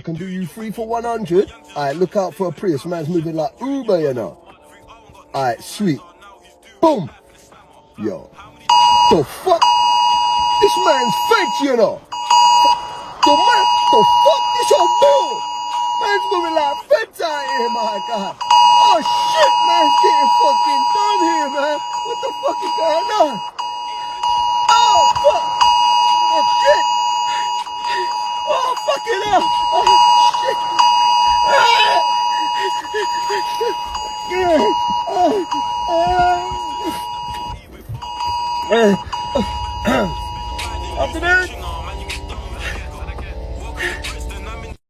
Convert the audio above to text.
I can do you 3 for 100. Alright, look out for a Prius. Man's moving like Uber, you know. Alright, sweet. Boom. Yo. The fuck? This man's fake, you know. The fuck? This your bill. Man's moving like feds out here, my God. Oh shit, man's getting fucking done here, man. What the fuck is going on? Oh, fuck. Oh, shit. Oh, fucking hell. Oh, shit. Ah.